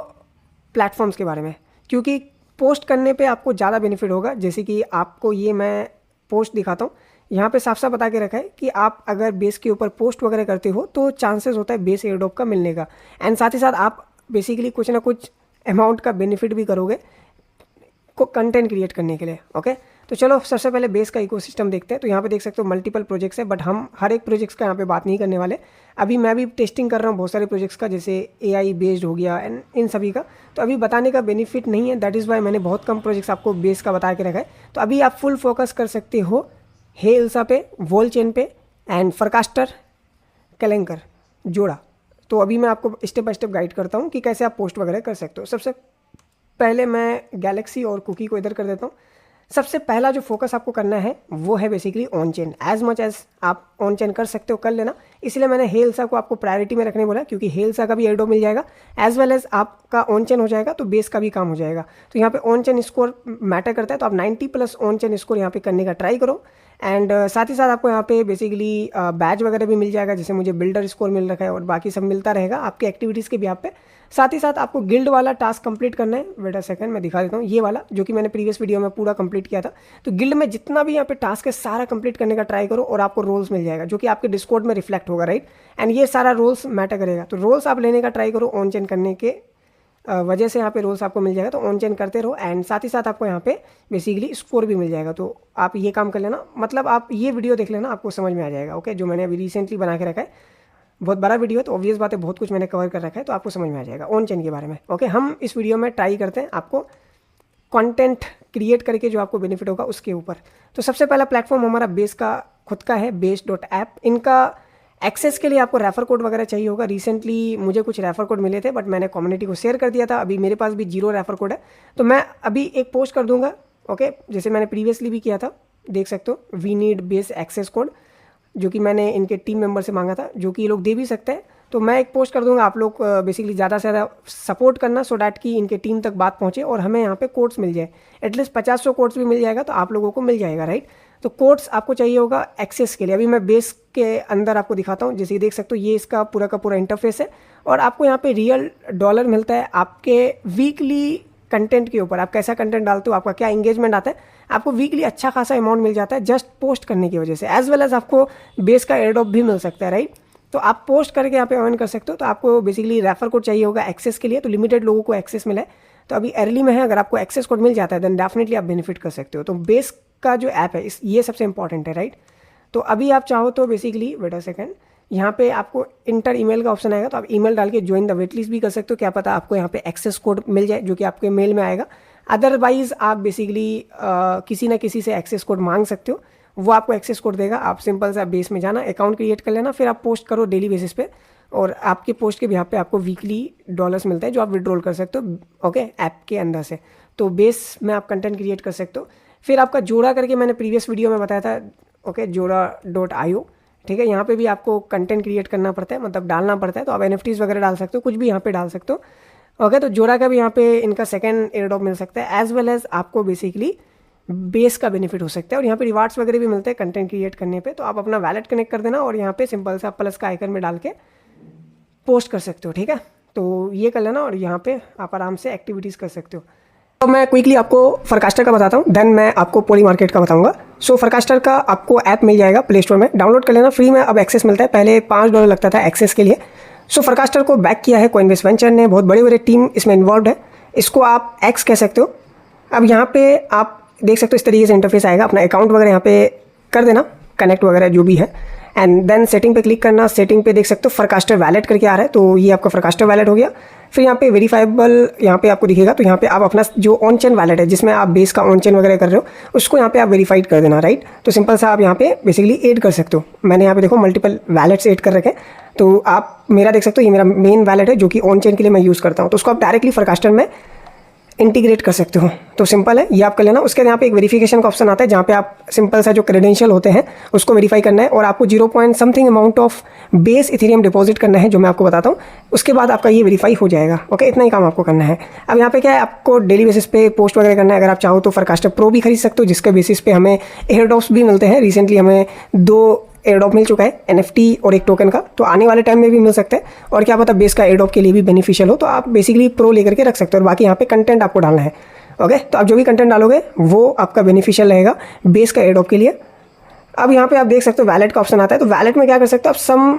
A: प्लेटफॉर्म्स के बारे में, क्योंकि पोस्ट करने पे आपको ज़्यादा बेनिफिट होगा। जैसे कि आपको ये मैं पोस्ट दिखाता हूँ, यहाँ पे साफ साफ बता के रखा है कि आप अगर बेस के ऊपर पोस्ट वगैरह करते हो तो चांसेस होता है बेस एयरड्रॉप का मिलने का। एंड साथ ही साथ आप बेसिकली कुछ ना कुछ अमाउंट का बेनिफिट भी करोगे को कंटेंट क्रिएट करने के लिए। ओके, तो चलो सबसे पहले बेस का इकोसिस्टम देखते हैं। तो यहाँ पे देख सकते हो मल्टीपल प्रोजेक्ट्स है, बट हम हर एक प्रोजेक्ट्स का यहाँ पे बात नहीं करने वाले। अभी मैं भी टेस्टिंग कर रहा हूँ बहुत सारे प्रोजेक्ट्स का, जैसे AI बेस्ड हो गया एंड इन सभी का। तो अभी बताने का बेनिफिट नहीं है, दैट इज़ वाई मैंने बहुत कम प्रोजेक्ट्स आपको बेस का बता के रखा है। तो अभी आप फुल फोकस कर सकते हो हेल्सा पे, वॉल चेन पे एंड फॉरकास्टर, कलेंकर जोड़ा। तो अभी मैं आपको स्टेप बाय स्टेप गाइड करता हूँ कि कैसे आप पोस्ट वगैरह कर सकते हो। सबसे पहले मैं गैलेक्सी और कुकी को इधर कर देता हूँ। सबसे पहला जो फोकस आपको करना है वो है basically on chain. As much as आप ऑन चेन कर सकते हो कर लेना, इसलिए मैंने हेल्सा को आपको प्रायोरिटी में रखने बोला, क्योंकि हेल्सा का भी एयरड्रॉप मिल जाएगा एज वेल एज आपका ऑन चेन हो जाएगा, तो बेस का भी काम हो जाएगा। तो यहाँ पे ऑन चेन स्कोर मैटर करता है, तो आप 90+ ऑन चेन स्कोर यहाँ पे करने का ट्राई करो। एंड साथ ही साथ आपको यहाँ पे बेसिकली बैच वगैरह भी मिल जाएगा, जैसे मुझे बिल्डर स्कोर मिल रखा है और बाकी सब मिलता रहेगा आपके एक्टिविटीज़ के भी यहाँ पे। साथ ही साथ आपको गिल्ड वाला टास्क कंप्लीट करना है। वेट अ सेकंड, मैं दिखा देता हूँ ये वाला जो कि मैंने प्रीवियस वीडियो में पूरा कंप्लीट किया था। तो गिल्ड में जितना भी यहाँ पे टास्क है सारा कंप्लीट करने का ट्राई करो और आपको रोल्स मिल जाएगा, जो कि आपके डिस्कॉर्ड में रिफ्लेक्ट होगा, राइट। एंड ये सारा रोल्स मैटर करेगा, तो रोल्स आप लेने का ट्राई करो ऑन चेन करने के वजह से यहाँ पे रोल्स आपको मिल जाएगा। तो ऑन चेन करते रहो एंड साथ ही साथ आपको यहाँ पे बेसिकली स्कोर भी मिल जाएगा। तो आप ये काम कर लेना, मतलब आप ये वीडियो देख लेना, आपको समझ में आ जाएगा। ओके, जो मैंने अभी रिसेंटली बना के रखा है, बहुत बड़ा वीडियो है तो ऑब्वियस बात है बहुत कुछ मैंने कवर कर रखा है, तो आपको समझ में आ जाएगा ऑन चेन के बारे में। ओके, हम इस वीडियो में ट्राई करते हैं आपको कंटेंट क्रिएट करके जो आपको बेनिफिट होगा उसके ऊपर। तो सबसे पहला प्लेटफॉर्म हमारा बेस का खुद का है, base.app। इनका एक्सेस के लिए आपको रेफर कोड वगैरह चाहिए होगा। रिसेंटली मुझे कुछ रेफर कोड मिले थे, बट मैंने कम्युनिटी को शेयर कर दिया था। अभी मेरे पास भी 0 रेफर कोड है, तो मैं अभी एक पोस्ट कर दूंगा। ओके, जैसे मैंने प्रीवियसली भी किया था, देख सकते हो we need Base access code, जो कि मैंने इनके टीम मेंबर से मांगा था, जो कि ये लोग दे भी सकते हैं। तो मैं एक पोस्ट कर दूंगा, आप लोग बेसिकली ज़्यादा से ज़्यादा सपोर्ट करना, सो डैट कि इनके टीम तक बात पहुँचे और हमें यहाँ पे कोड्स मिल जाए। एटलीस्ट 50-100 कोड्स भी मिल जाएगा तो आप लोगों को मिल जाएगा, राइट। तो कोड्स आपको चाहिए होगा एक्सेस के लिए। अभी मैं बेस के अंदर आपको दिखाता हूँ, जैसे देख सकते हो ये इसका पूरा का पूरा इंटरफेस है और आपको यहाँ पे रियल डॉलर मिलता है आपके वीकली कंटेंट के ऊपर। आप कैसा कंटेंट डालते हो, आपका क्या इंगेजमेंट आता है, आपको वीकली अच्छा खासा अमाउंट मिल जाता है जस्ट पोस्ट करने की वजह से। एज वेल एज आपको बेस का एयर ड्रॉप भी मिल सकता है, राइट। तो आप पोस्ट करके यहाँ पे अर्न कर सकते हो। तो आपको बेसिकली रेफर कोड चाहिए होगा एक्सेस के लिए, तो लिमिटेड लोगों को एक्सेस मिला है। तो अभी अर्ली में है, अगर आपको एक्सेस कोड मिल जाता है देन डेफिनेटली आप बेनिफिट कर सकते हो। तो बेस का जो ऐप है ये सबसे इंपॉर्टेंट है, राइट। तो अभी आप चाहो तो बेसिकली वेट अ सेकंड, यहाँ पे आपको इंटर ईमेल का ऑप्शन आएगा, तो आप ईमेल डाल के ज्वाइन द वेट लिस्ट भी कर सकते हो। क्या पता आपको यहाँ पे एक्सेस कोड मिल जाए जो कि आपके मेल में आएगा। अदरवाइज आप बेसिकली किसी ना किसी से एक्सेस कोड मांग सकते हो, वो आपको एक्सेस कोड देगा। आप सिंपल सा बेस में जाना, अकाउंट क्रिएट कर लेना, फिर आप पोस्ट करो डेली बेसिस पे और आपके पोस्ट के बिहाफ पे आपको वीकली डॉलर्स मिलता है जो आप विड्रॉल कर सकते हो, ओके, ऐप के अंदर से। तो बेस में आप कंटेंट क्रिएट कर सकते हो। फिर आपका जोड़ा करके मैंने प्रीवियस वीडियो में बताया था, ओके, जोड़ा.io, ठीक है। यहाँ पे भी आपको कंटेंट क्रिएट करना पड़ता है, मतलब डालना पड़ता है। तो आप NFTs वगैरह डाल सकते हो, कुछ भी यहाँ पे डाल सकते हो, ओके। तो जोड़ा का भी यहाँ पे इनका सेकंड एयर ड्रॉप मिल सकता है, एज वेल एज आपको बेसिकली बेस का बेनिफिट हो सकता है। और यहाँ पे रिवार्ड्स वगैरह भी मिलते हैं कंटेंट क्रिएट करने पे। तो आप अपना वैलेट कनेक्ट कर देना और यहाँ पे सिंपल सा प्लस का आइकन में डाल के पोस्ट कर सकते हो, ठीक है। तो ये कर लेना और यहाँ पे आप आराम से एक्टिविटीज़ कर सकते हो। तो मैं क्विकली आपको फॉरकास्टर का बताता हूँ, देन मैं आपको पॉलीमार्केट का बताऊंगा। सो फॉरकास्टर का आपको ऐप मिल जाएगा प्ले स्टोर में, डाउनलोड कर लेना, फ्री में अब एक्सेस मिलता है। पहले $5 लगता था एक्सेस के लिए। सो फॉरकास्टर को बैक किया है कोइनबेस वेंचर ने, बहुत बड़े बड़े टीम इसमें इन्वॉल्व है। इसको आप एक्स कह सकते हो। अब यहाँ पे आप देख सकते हो इस तरीके से इंटरफेस आएगा। अपना अकाउंट वगैरह यहाँ पे कर देना, कनेक्ट वगैरह जो भी है, एंड देन सेटिंग पे क्लिक करना। सेटिंग पे देख सकते हो फॉरकास्टर वैलेट करके आ रहा है, तो ये आपका फॉरकास्टर वैलेट हो गया। फिर यहाँ पे वेरीफाइबल यहाँ पे आपको दिखेगा, तो यहाँ पे आप अपना जो ऑन चेन वैलेट है जिसमें आप बेस का ऑन चेन वगैरह कर रहे हो उसको यहाँ पे आप वेरीफाइड कर देना, राइट। तो सिंपल सा आप यहाँ पे बेसिकली ऐड कर सकते हो। मैंने यहाँ पे देखो मल्टीपल वैलेट्स ऐड कर रखे हैं, तो आप मेरा देख सकते हो ये मेरा मेन वैलेट है जो कि ऑन चेन के लिए मैं यूज़ करता हूँ। तो उसको आप डायरेक्टली फॉरकास्टर में इंटीग्रेट कर सकते हो। तो सिंपल है, ये आप कर लेना। उसके बाद यहाँ पे एक वेरिफिकेशन का ऑप्शन आता है जहाँ पे आप सिंपल सा जो क्रेडेंशियल होते हैं उसको वेरीफाई करना है और आपको 0 point something amount of base Ethereum deposit करना है, जो मैं आपको बताता हूँ। उसके बाद आपका ये वेरीफाई हो जाएगा, ओके। इतना ही काम आपको करना है। अब यहाँ पे क्या है, आपको डेली बेसिस पे पोस्ट वगैरह करना है। अगर आप चाहो तो फॉरकास्टर प्रो भी खरीद सकते हो, जिसके बेसिस पे हमें एयर ड्रॉप्स भी मिलते हैं। रिसेंटली हमें 2 एयर ड्रॉप मिल चुका है, NFT और एक टोकन का, तो आने वाले टाइम में भी मिल सकता है। और क्या पता बेस का एयर ड्रॉप के लिए भी बेनिफिशियल हो, तो आप बेसिकली प्रो लेकर के रख सकते हो। और बाकी यहाँ पे कंटेंट आपको डालना है, ओके। तो आप जो भी कंटेंट डालोगे वो आपका बेनिफिशियल रहेगा बेस का एयर ड्रॉप के लिए। अब यहाँ पे आप देख सकते हो वैलेट का ऑप्शन आता है, तो वैलेट में क्या कर सकते हो, आप सम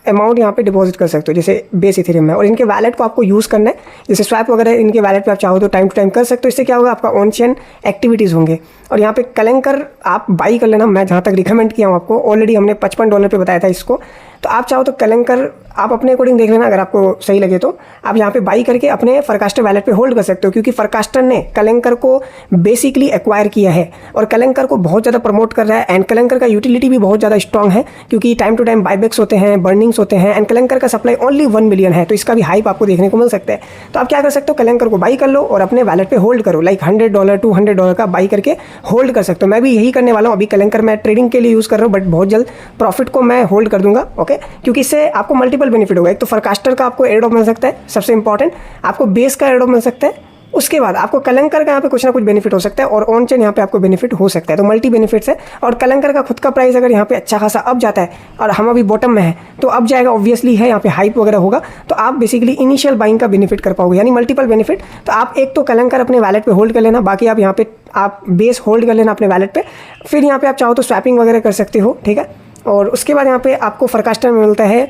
A: अमाउंट यहाँ पे डिपॉजिट कर सकते हो, जैसे बेस इथेरियम में। और इनके वैलेट को आपको यूज़ करना है, जैसे स्वैप वगैरह इनके वैलेट पे आप चाहो तो टाइम टू टाइम कर सकते हो। इससे क्या होगा, आपका ऑन चेन एक्टिविटीज़ होंगे। और यहाँ पे कलंकर आप बाई कर लेना, मैं जहाँ तक रिकमेंड किया हूँ आपको, ऑलरेडी हमने $55 पे बताया था इसको। तो आप चाहो तो कलंकर आप अपने अकॉर्डिंग देख लेना, अगर आपको सही लगे तो आप यहाँ पे बाई करके अपने फॉरकास्टर वैलेट पे होल्ड कर सकते हो, क्योंकि फॉरकास्टर ने कलंकर को बेसिकली एक्वायर किया है और कलंकर को बहुत ज़्यादा प्रमोट कर रहा है। एंड कलंकर का यूटिलिटी भी बहुत ज़्यादा स्ट्रॉन्ग है, क्योंकि टाइम टू टाइम बाईबैक्स होते हैं, बर्निंग्स होते हैं। एंड कलंकर का सप्लाई ओनली 1 मिलियन है, तो इसका भी हाइप आपको देखने को मिल सकता है। तो आप क्या कर सकते हो, कलंकर को बाई कर लो और अपने वैलेट पे होल्ड करो, लाइक $100 $200 का बाई करके होल्ड कर सकते हो। मैं भी यही करने वाला हूँ। अभी कलंकर मैं ट्रेडिंग के लिए यूज़ कर रहा हूँ, बट बहुत जल्द प्रॉफिट को मैं होल्ड कर दूंगा, ओके। क्योंकि इससे आपको मल्टीपल बेनिफिट होगा। एक तो फॉरकास्टर का आपको एयर ड्रॉप मिल सकता है, सबसे इंपॉर्टेंट आपको बेस का एयर ड्रॉप मिल सकता है। उसके बाद आपको कलंकर का यहाँ पे कुछ ना कुछ बेनिफिट हो सकता है और ऑन चेन यहाँ पे आपको बेनिफिट हो सकता है। तो मल्टी बेनिफिट्स है। और कलंकर का खुद का प्राइस अगर यहाँ पे अच्छा खासा अप जाता है और हम अभी बॉटम में है तो अब जाएगा, ऑब्वियसली है, यहाँ पे हाइप वगैरह होगा, तो आप बेसिकली इनिशियल बाइंग का बेनिफिट कर पाओगे, यानी मल्टीपल बेनिफिट। तो आप एक तो कलंकर अपने वैलेट पे होल्ड कर लेना, बाकी आप यहाँ पे आप बेस होल्ड कर लेना अपने वैलेट पे। फिर यहाँ पे आप चाहो तो स्वैपिंग वगैरह कर सकते हो, ठीक है। और उसके बाद यहाँ पे आपको फॉरकास्टर में मिलता है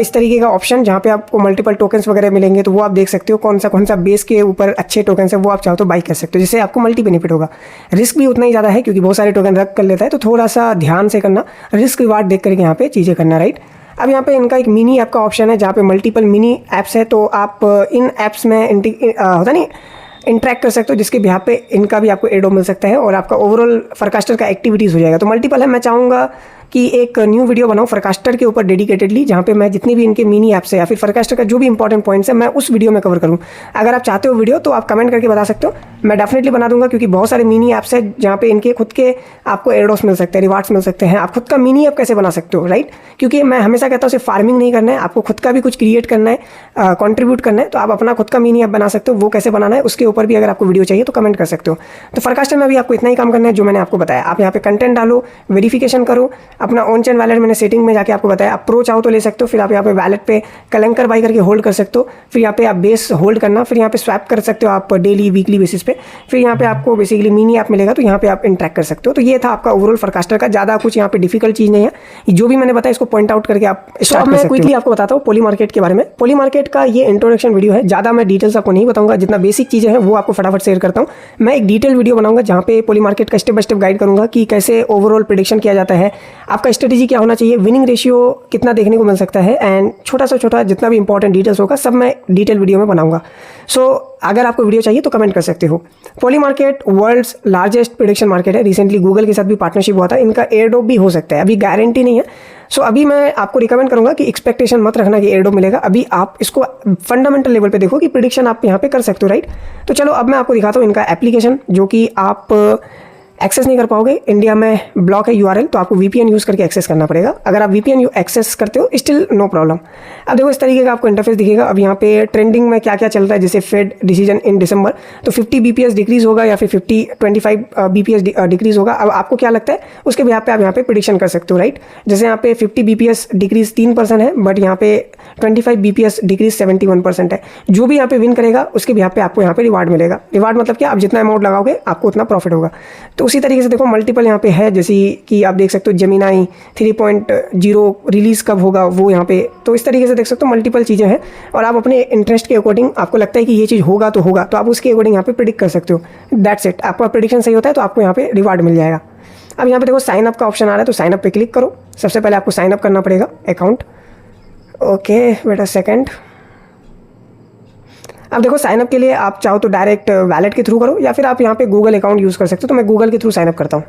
A: इस तरीके का ऑप्शन, जहाँ पे आपको मल्टीपल टोकन्स वगैरह मिलेंगे, तो वो आप देख सकते हो कौन सा बेस के ऊपर अच्छे टोकन्स है, वो आप चाहो तो बाई कर सकते हो, जिससे आपको मल्टी बेनिफिट होगा। रिस्क भी उतना ही ज़्यादा है, क्योंकि बहुत सारे टोकन रख कर लेता है, तो थोड़ा सा ध्यान से करना, रिस्क रिवार्ड देख करके यहाँ पे चीज़ें करना, राइट। अब यहाँ पे इनका एक मिनी ऐप का ऑप्शन है, जहाँ पे मल्टीपल मिनी ऐप्स है, तो आप इन ऐप्स में होता नहीं इंटरेक्ट कर सकते हो, जिसके बिहार पे इनका भी आपको एडो मिल सकता है और आपका ओवरऑल फॉरकास्टर का एक्टिविटीज़ हो जाएगा। तो मल्टीपल है, मैं चाहूँगा कि एक न्यू वीडियो बनाऊँ फोरकास्टर के ऊपर डेडिकेटेडली, जहाँ पे मैं जितनी भी इनके मिनी ऐप्स है या फिर फोरकास्टर का जो भी इंपॉर्टेंट पॉइंट्स है मैं उस वीडियो में कवर करूँ। अगर आप चाहते हो वीडियो तो आप कमेंट करके बता सकते हो, मैं डेफिनेटली बना दूंगा, क्योंकि बहुत सारे मिनी ऐप्स है जहाँ पे इनके खुद के आपको एयरडॉप्स मिल सकते हैं, रिवार्ड्स मिल सकते हैं। आप खुद का मिनी ऐप कैसे बना सकते हो, राइट? क्योंकि मैं हमेशा कहता हूँ सिर्फ फार्मिंग नहीं करना है, आपको खुद का भी कुछ क्रिएट करना है, कंट्रीब्यूट करना है, तो आप अपना खुद का मिनी ऐप बना सकते हो। वो कैसे बनाना है उसके ऊपर भी अगर आपको वीडियो चाहिए तो कमेंट कर सकते हो। तो फोरकास्टर में भी आपको इतना ही काम करना है जो मैंने आपको बताया। आप यहाँ पे कंटेंट डालो, वेरिफिकेशन करो, अपना ऑन चेन वैलेट मैंने सेटिंग में जाके आपको बताया, आप प्रो चाहो तो ले सकते हो, फिर आप यहाँ पे वैलेट पे कलंकर बाई करके होल्ड कर सकते हो, फिर यहाँ पे आप बेस होल्ड करना, फिर यहाँ पे स्वैप कर सकते हो आप डेली वीकली बेसिस पे, फिर यहाँ पे आपको बेसिकली मिनी ऐप मिलेगा तो यहाँ पे आप इंटरेक्ट कर सकते हो। तो ये था आपका ओवरऑल फोरकास्टर का, ज़्यादा कुछ यहाँ पे डिफिकल्ट चीज़ नहीं है, जो भी मैंने बताया इसको पॉइंट आउट करके आप स्टार्ट कर सकते हो। क्विकली आपको बताता हूँ पोली मार्केट के बारे में। पोली मार्केट का ये इंट्रोडक्शन वीडियो है, ज़्यादा मैं डिटेल्स आपको नहीं बताऊंगा, जितना बेसिक चीज़ें हैं वो आपको फटाफट शेयर करता हूँ। मैं एक डिटेल वीडियो बनाऊंगा जहाँ पे पोली मार्केट का स्टेप बाय स्टेप गाइड करूंगा कि कैसे ओवरऑल प्रेडिक्शन किया जाता है, आपका स्ट्रेटेजी क्या होना चाहिए, विनिंग रेशियो कितना देखने को मिल सकता है, एंड छोटा सा छोटा जितना भी इंपॉर्टेंट डिटेल्स होगा सब मैं डिटेल वीडियो में बनाऊंगा। सो अगर आपको वीडियो चाहिए तो कमेंट कर सकते हो। Polymarket world's largest prediction market है, रिसेंटली गूगल के साथ भी पार्टनरशिप हुआ था, इनका एयरड्रॉप भी हो सकता है, अभी गारंटी नहीं है। सो अभी मैं आपको रिकमेंड करूंगा कि एक्सपेक्टेशन मत रखना कि एयरड्रॉप मिलेगा, अभी आप इसको फंडामेंटल लेवल पे देखो कि प्रेडिक्शन आप यहाँ पे कर सकते हो, राइट? तो चलो अब मैं आपको दिखाता हूँ इनका एप्लीकेशन, जो कि आप एक्सेस नहीं कर पाओगे, इंडिया में ब्लॉक है यूआरएल, तो आपको वीपीएन यूज़ करके एक्सेस करना पड़ेगा। अगर आप वीपीएन एक्सेस करते हो स्टिल नो प्रॉब्लम। अब देखो इस तरीके का आपको इंटरफेस दिखेगा। अब यहाँ पे ट्रेंडिंग में क्या क्या चल रहा है, जैसे फेड डिसीजन इन दिसंबर, तो 50 बीपीएस डिक्रीज होगा या फिर 25 बीपीएस डिक्रीज होगा। अब आपको क्या लगता है उसके बिहाफ पे आप यहाँ पे प्रेडिक्शन कर सकते हो, राइट? जैसे यहाँ पे 50 बीपीएस डिक्रीज 3% है, बट यहाँ पे 25 बीपीएस डिक्रीज 71% है। जो भी यहाँ पे विन करेगा उसके बिहाफ पे आपको यहाँ पे रिवार्ड मिलेगा। रिवार्ड मतलब क्या, आप जितना अमाउंट लगाओगे आपको उतना प्रॉफिट होगा। तो उसी तरीके से देखो मल्टीपल यहाँ पे है, जैसे कि आप देख सकते हो जेमिनाई 3.0 रिलीज़ कब होगा वो यहाँ पे, तो इस तरीके से देख सकते हो मल्टीपल चीज़ें हैं। और आप अपने इंटरेस्ट के अकॉर्डिंग आपको लगता है कि ये चीज़ होगा तो आप उसके अकॉर्डिंग यहाँ पे प्रिडिक्ट कर सकते हो। दैट्स इट, आपका प्रिडिक्शन सही होता है तो आपको यहाँ पे रिवार्ड मिल जाएगा। अब यहाँ पे देखो साइन अप का ऑप्शन आ रहा है, तो साइन अप पे क्लिक करो। सबसे पहले आपको साइन अप करना पड़ेगा account. Okay wait a second. अब देखो साइनअप के लिए आप चाहो तो डायरेक्ट वैलेट के थ्रू करो या फिर आप यहाँ पे गूगल अकाउंट यूज़ कर सकते हो, तो मैं गूगल के थ्रू साइनअप करता हूँ।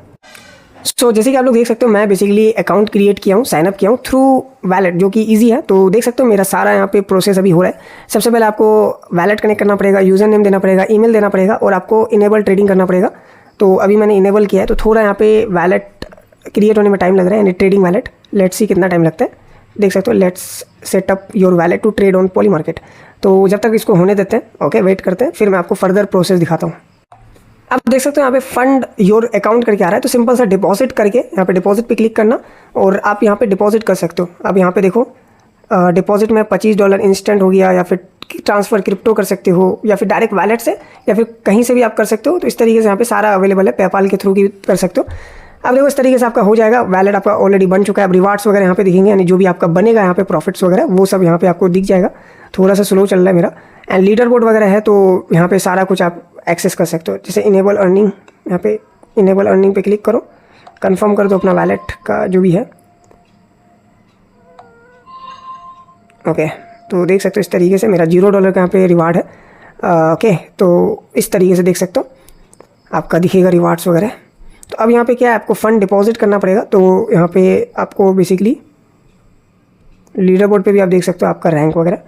A: सो जैसे कि आप लोग देख सकते हो मैं बेसिकली अकाउंट क्रिएट किया हूँ, साइनअप किया हूँ थ्रू वैलेट, जो कि इजी है। तो देख सकते हो मेरा सारा यहाँ पे प्रोसेस अभी हो रहा है। सबसे पहले आपको वैलेट कनेक्ट करना पड़ेगा, यूज़र नेम देना पड़ेगा, ईमेल देना पड़ेगा और आपको इनेबल ट्रेडिंग करना पड़ेगा। तो अभी मैंने इनेबल किया है, तो थोड़ा यहाँ पे वैलेट क्रिएट होने में टाइम लग रहा है, यानी ट्रेडिंग वैलेट। लेट्स सी कितना टाइम लगता है, देख सकते हो। Let's set up your wallet to trade on Polymarket. तो जब तक इसको होने देते हैं, ओके वेट करते हैं, फिर मैं आपको फर्दर प्रोसेस दिखाता हूँ। आप देख सकते हो यहाँ पे फंड योर अकाउंट करके आ रहा है, तो सिंपल सा डिपॉजिट करके यहाँ पे डिपॉजिट पे क्लिक करना और आप यहाँ पे डिपॉजिट कर सकते हो। अब यहाँ पे देखो डिपॉजिट में $25 इंस्टेंट हो गया, या फिर ट्रांसफ़र क्रिप्टो कर सकते हो, या फिर डायरेक्ट वैलेट से, या फिर कहीं से भी आप कर सकते हो। तो इस तरीके से यहाँ पे सारा अवेलेबल है, पेपाल के थ्रू भी कर सकते हो। अब देखो इस तरीके से आपका हो जाएगा, वैलेट आपका ऑलरेडी बन चुका है। अब रिवार्ड्स वगैरह यहाँ पे दिखेंगे, यानी जो भी आपका बनेगा यहाँ पे प्रॉफिट्स वगैरह वो सब यहाँ पे आपको दिख जाएगा। थोड़ा सा स्लो चल रहा है मेरा। एंड लीडर बोर्ड वगैरह है, तो यहाँ पे सारा कुछ आप एक्सेस कर सकते हो। जैसे इनेबल अर्निंग, यहाँ पे इनेबल अर्निंग पे क्लिक करो, कंफर्म कर दो अपना वैलेट का जो भी है। ओके तो देख सकते हो इस तरीके से मेरा $0 का यहाँ पे रिवार्ड है। ओके तो इस तरीके से देख सकते हो आपका दिखेगा रिवार्ड्स वगैरह। तो अब यहाँ पे क्या है, आपको फ़ंड डिपॉजिट करना पड़ेगा। तो यहाँ पे आपको बेसिकली लीडर बोर्ड पे भी आप देख सकते हो आपका रैंक वगैरह।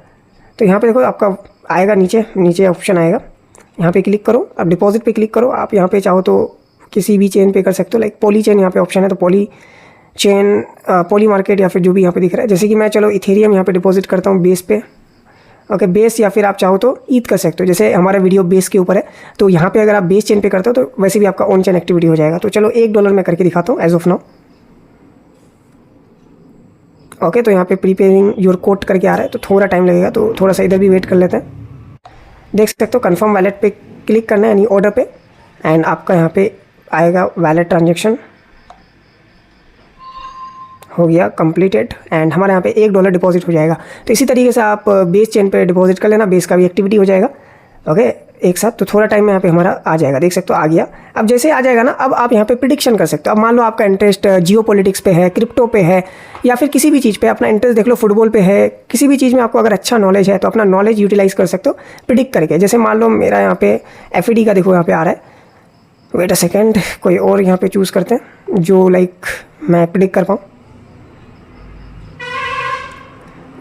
A: तो यहाँ पे देखो आपका आएगा नीचे ऑप्शन आएगा, यहाँ पे क्लिक करो। अब डिपॉजिट पे क्लिक करो। आप यहाँ पे चाहो तो किसी भी चेन पे कर सकते हो, लाइक पॉली चेन यहाँ पे ऑप्शन है, तो पॉली चेन, पॉली मार्केट या फिर जो भी यहाँ पे दिख रहा है। जैसे कि मैं चलो इथेरियम यहाँ पे डिपॉजिट करता हूँ बेस पे। ओके बेस, या फिर आप चाहो तो ईथ कर सकते हो। जैसे हमारा वीडियो बेस के ऊपर है, तो यहाँ पे अगर आप बेस चेन पे करते हो तो वैसे भी आपका ऑन चेन एक्टिविटी हो जाएगा। तो चलो $1 मैं करके दिखाता हूँ एज ऑफ नाउ। ओके तो यहाँ पे प्रीपेयरिंग योर कोड करके आ रहा है, तो थोड़ा टाइम लगेगा, तो थोड़ा सा इधर भी वेट कर लेते हैं। देख सकते हो कंफर्म वैलेट पे क्लिक करना है, यानी ऑर्डर पे, एंड आपका यहाँ पे आएगा वैलेट ट्रांजेक्शन हो गया कंप्लीटेड, एंड हमारे यहाँ पे $1 डिपॉजिट हो जाएगा। तो इसी तरीके से आप बेस चेन पे डिपॉजिट कर लेना, बेस का भी एक्टिविटी हो जाएगा। ओके एक साथ, तो थोड़ा टाइम में यहाँ पे हमारा आ जाएगा। देख सकते हो आ गया। अब जैसे आ जाएगा ना, अब आप यहाँ पे प्रिडिक्शन कर सकते हो। अब मान लो आपका इंटरेस्ट जियोपॉलिटिक्स पे है, क्रिप्टो पे है, या फिर किसी भी चीज़ पे अपना इंटरेस्ट देख लो, फुटबॉल पे है, किसी भी चीज़ में आपको अगर अच्छा नॉलेज है तो अपना नॉलेज यूटिलाइज़ कर सकते हो प्रिडिक्ट करके। जैसे मान लो मेरा यहाँ पे FED का देखो यहाँ पे आ रहा है, वेट अ सेकेंड, कोई और यहाँ पे चूज़ करते हैं जो लाइक मैं प्रिडिक्ट कर पाऊँ।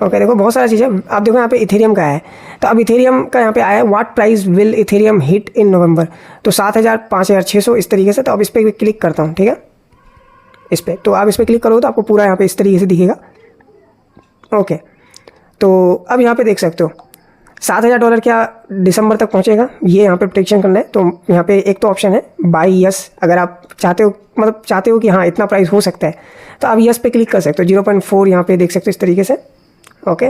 A: ओके देखो बहुत सारा चीज़ है। आप देखो यहाँ पे इथेरियम का है, तो अब इथेरियम का यहाँ पे आया है what price will Ethereum hit in November, तो 7,000, 5,600 इस तरीके से। तो अब इस पर क्लिक करता हूँ, ठीक है, इस पर। तो आप इस पर क्लिक करो तो आपको पूरा यहाँ पे इस तरीके से दिखेगा। ओके, तो अब यहाँ पे देख सकते हो $7,000 क्या दिसंबर तक पहुँचेगा, ये यहाँ पे प्रेडिक्शन करना है। तो यहाँ पे एक तो ऑप्शन है बाई यस, अगर आप चाहते हो, मतलब चाहते हो कि हाँ इतना प्राइस हो सकता है, तो आप यस पे क्लिक कर सकते हो। 0.4 यहाँ पे देख सकते हो इस तरीके से। ओके,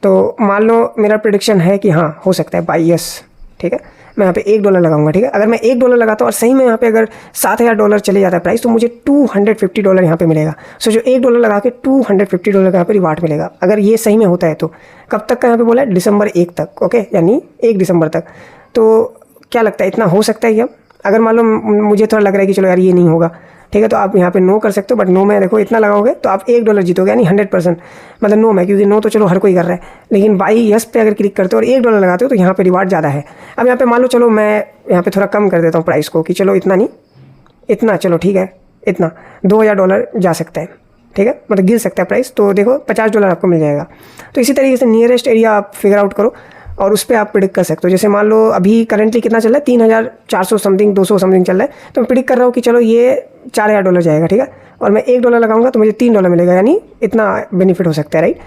A: तो मान लो मेरा प्रेडिक्शन है कि हाँ हो सकता है बाई यस, ठीक है। मैं यहाँ पे $1 लगाऊंगा, ठीक है। अगर मैं $1 लगाता हूँ और सही में यहाँ पे अगर $7,000 चले जाता है प्राइस, तो मुझे $250 यहाँ पे मिलेगा। सो जो $1 लगा के $250 का यहाँ पे रिवार्ड मिलेगा, अगर ये सही में होता है तो। कब तक का यहाँ पे बोला है? दिसंबर 1 तक, ओके, यानी 1 दिसंबर तक। तो क्या लगता है इतना हो सकता है क्या? अगर मान लो मुझे थोड़ा लग रहा है कि चलो यार ये नहीं होगा, ठीक है, तो आप यहाँ पे नो कर सकते हो। बट नो में देखो इतना लगाओगे तो आप $1 जीतोगे, यानी 100%। मतलब नो में, क्योंकि नो तो चलो हर कोई कर रहा है, लेकिन बाई यस पे अगर क्लिक करते हो और $1 लगाते हो तो यहाँ पे रिवार्ड ज़्यादा है। अब यहाँ पे मान लो चलो मैं यहाँ पे थोड़ा कम कर देता हूँ प्राइस को, कि चलो इतना नहीं, इतना चलो ठीक है, इतना $2,000 जा सकता है, ठीक है, मतलब गिर सकता है प्राइस। तो देखो $50 आपको मिल जाएगा। तो इसी तरीके से नियरेस्ट एरिया आप फिगर आउट करो और उस पर आप प्रिडिक्ट कर सकते हो। जैसे मान लो अभी करंटली कितना चल रहा है, 3,400 समथिंग, 200 समथिंग चल रहा है। तो मैं प्रिडिक्ट कर रहा हूँ कि चलो ये $4,000 जाएगा, ठीक है, और मैं $1 लगाऊंगा तो मुझे $3 मिलेगा, यानी इतना बेनिफिट हो सकता है, राइट।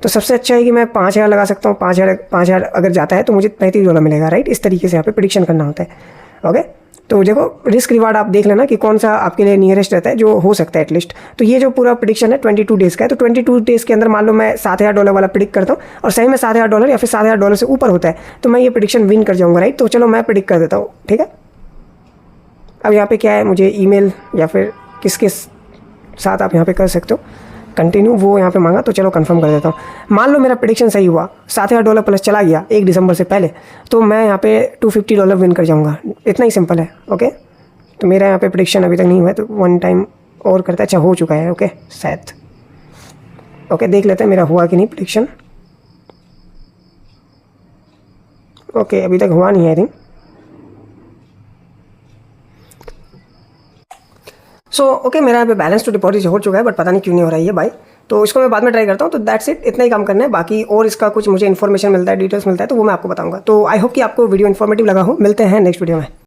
A: तो सबसे अच्छा है कि मैं 5,000 लगा सकता हूँ। 5,000 अगर जाता है तो मुझे $35 मिलेगा, राइट। इस तरीके से यहाँ पे प्रिडिक्शन करना होता है। ओके, तो देखो रिस्क रिवार्ड आप देख लेना कि कौन सा आपके लिए नियरेस्ट रहता है, जो हो सकता है एटलीस्ट। तो ये जो पूरा प्रिडिक्शन है 22 डेज़ का है। तो 22 डेज़ के अंदर मान लो मैं $7,000 वाला प्रिडिक्ट करता हूँ और सही में $7,000 या फिर $7,000 से ऊपर होता है, तो मैं ये प्रिडिक्शन विन कर जाऊँगा, राइट। तो चलो मैं प्रिडिक्ट कर देता हूँ, ठीक है। अब यहाँ पे क्या है, मुझे ईमेल या फिर किसके साथ आप यहाँ पे कर सकते हो कंटिन्यू, वो यहाँ पे मांगा, तो चलो कंफर्म कर देता हूँ। मान लो मेरा प्रेडिक्शन सही हुआ, $7,000 प्लस चला गया 1 दिसंबर से पहले, तो मैं यहाँ पे $250 विन कर जाऊँगा। इतना ही सिंपल है। ओके, तो मेरा यहाँ पे प्रेडिक्शन अभी तक नहीं हुआ है, तो 1 टाइम और करता है। अच्छा हो चुका है, ओके शायद। ओके, देख लेते हैं मेरा हुआ कि नहीं प्रेडिक्शन। ओके, अभी तक हुआ नहीं है आई थिंक। ओके, मेरा यहाँ पे बैलेंस टू डिपॉजिट हो चुका है, बट पता नहीं क्यों नहीं हो रहा है ये भाई। तो इसको मैं बाद में ट्राई करता हूँ। तो दैट्स इट, इतना ही काम करना है। बाकी और इसका कुछ मुझे इन्फॉर्मेशन मिलता है, डिटेल्स मिलता है, तो वो मैं आपको बताऊंगा। तो आई होप कि आपको वीडियो इन्फॉर्मेटिव लगा हो। मिलते हैं नेक्स्ट वीडियो में।